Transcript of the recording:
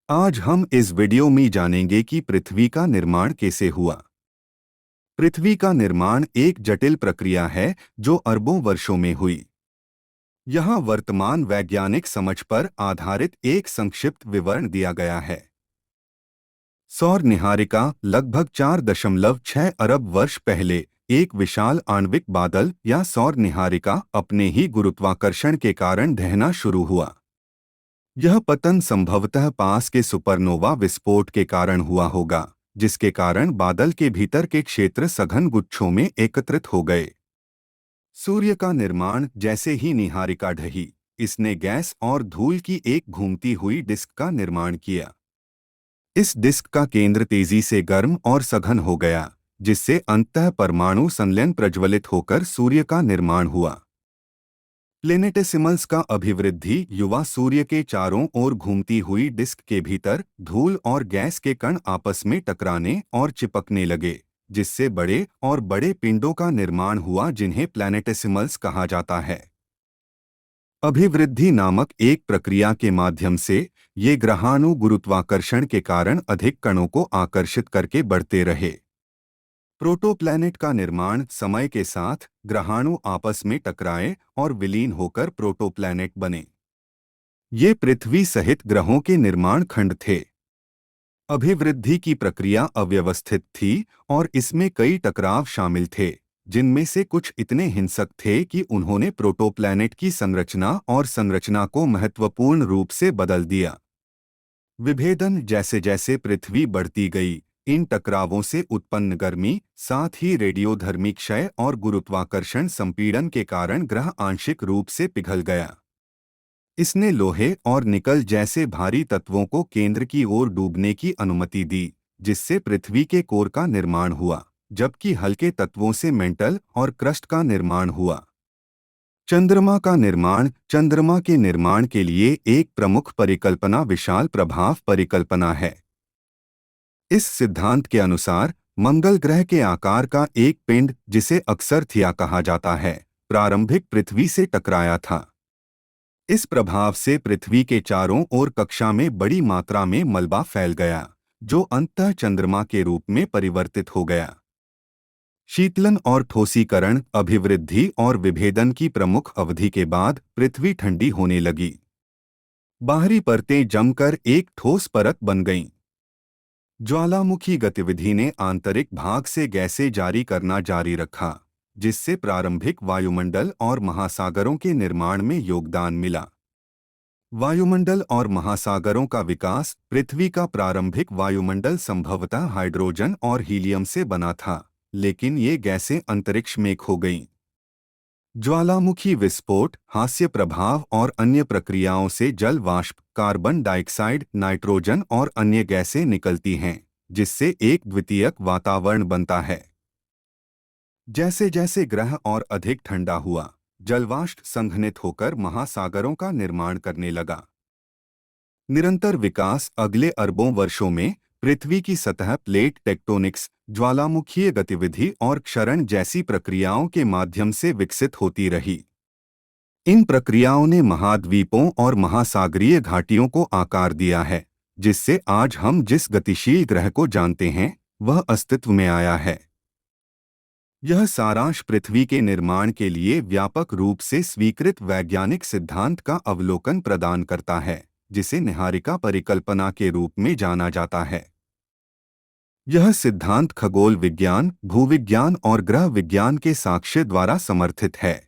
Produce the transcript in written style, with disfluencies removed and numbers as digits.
आज हम इस वीडियो में जानेंगे कि पृथ्वी का निर्माण कैसे हुआ। पृथ्वी का निर्माण एक जटिल प्रक्रिया है जो अरबों वर्षों में हुई। यहाँ वर्तमान वैज्ञानिक समझ पर आधारित एक संक्षिप्त विवरण दिया गया है। सौर निहारिका लगभग 4.6 अरब वर्ष पहले एक विशाल आणविक बादल या सौर निहारिका अपने ही गुरुत्वाकर्षण के कारण ढहना शुरू हुआ। यह पतन संभवतः पास के सुपरनोवा विस्फोट के कारण हुआ होगा, जिसके कारण बादल के भीतर के क्षेत्र सघन गुच्छों में एकत्रित हो गए। सूर्य का निर्माण जैसे ही निहारिका ढही, इसने गैस और धूल की एक घूमती हुई डिस्क का निर्माण किया। इस डिस्क का केंद्र तेजी से गर्म और सघन हो गया, जिससे अंततः परमाणु संलयन प्रज्वलित होकर सूर्य का निर्माण हुआ। प्लेनेटेसिमल्स का अभिवृद्धि युवा सूर्य के चारों ओर घूमती हुई डिस्क के भीतर धूल और गैस के कण आपस में टकराने और चिपकने लगे, जिससे बड़े और बड़े पिंडों का निर्माण हुआ जिन्हें प्लैनेटेसिमल्स कहा जाता है। अभिवृद्धि नामक एक प्रक्रिया के माध्यम से ये ग्रहाणु गुरुत्वाकर्षण के कारण अधिक कणों को आकर्षित करके बढ़ते रहे। प्रोटोप्लैनेट का निर्माण समय के साथ ग्रहाणु आपस में टकराए और विलीन होकर प्रोटोप्लैनेट बने। ये पृथ्वी सहित ग्रहों के निर्माण खंड थे। अभिवृद्धि की प्रक्रिया अव्यवस्थित थी और इसमें कई टकराव शामिल थे, जिनमें से कुछ इतने हिंसक थे कि उन्होंने प्रोटोप्लैनेट की संरचना और संरचना को महत्वपूर्ण रूप से बदल दिया। विभेदन जैसे जैसे पृथ्वी बढ़ती गई, इन टकरावों से उत्पन्न गर्मी, साथ ही रेडियोधर्मी क्षय और गुरुत्वाकर्षण संपीड़न के कारण ग्रह आंशिक रूप से पिघल गया। इसने लोहे और निकल जैसे भारी तत्वों को केंद्र की ओर डूबने की अनुमति दी, जिससे पृथ्वी के कोर का निर्माण हुआ, जबकि हल्के तत्वों से मेंटल और क्रस्ट का निर्माण हुआ। चंद्रमा का निर्माण चंद्रमा के निर्माण के लिए एक प्रमुख परिकल्पना विशाल प्रभाव परिकल्पना है। इस सिद्धांत के अनुसार मंगल ग्रह के आकार का एक पिंड, जिसे अक्सर थिया कहा जाता है, प्रारंभिक पृथ्वी से टकराया था। इस प्रभाव से पृथ्वी के चारों ओर कक्षा में बड़ी मात्रा में मलबा फैल गया, जो अंततः चंद्रमा के रूप में परिवर्तित हो गया। शीतलन और ठोसीकरण, अभिवृद्धि और विभेदन की प्रमुख अवधि के बाद पृथ्वी ठंडी होने लगी। बाहरी परतें जमकर एक ठोस परत बन गईं। ज्वालामुखी गतिविधि ने आंतरिक भाग से गैसें जारी करना जारी रखा, जिससे प्रारंभिक वायुमंडल और महासागरों के निर्माण में योगदान मिला। वायुमंडल और महासागरों का विकास पृथ्वी का प्रारंभिक वायुमंडल संभवतः हाइड्रोजन और हीलियम से बना था, लेकिन ये गैसें अंतरिक्ष में खो गईं। ज्वालामुखी विस्फोट, हास्य प्रभाव और अन्य प्रक्रियाओं से जल वाष्प, कार्बन डाइऑक्साइड, नाइट्रोजन और अन्य गैसें निकलती हैं, जिससे एक द्वितीयक वातावरण बनता है। जैसे जैसे ग्रह और अधिक ठंडा हुआ, जलवाष्प संघनित होकर महासागरों का निर्माण करने लगा। निरंतर विकास अगले अरबों वर्षों में पृथ्वी की सतह प्लेट टेक्टोनिक्स, ज्वालामुखीय गतिविधि और क्षरण जैसी प्रक्रियाओं के माध्यम से विकसित होती रही। इन प्रक्रियाओं ने महाद्वीपों और महासागरीय घाटियों को आकार दिया है, जिससे आज हम जिस गतिशील ग्रह को जानते हैं, वह अस्तित्व में आया है। यह सारांश पृथ्वी के निर्माण के लिए व्यापक रूप से स्वीकृत वैज्ञानिक सिद्धांत का अवलोकन प्रदान करता है, जिसे निहारिका परिकल्पना के रूप में जाना जाता है। यह सिद्धांत खगोल विज्ञान, भूविज्ञान और ग्रह विज्ञान के साक्ष्य द्वारा समर्थित है।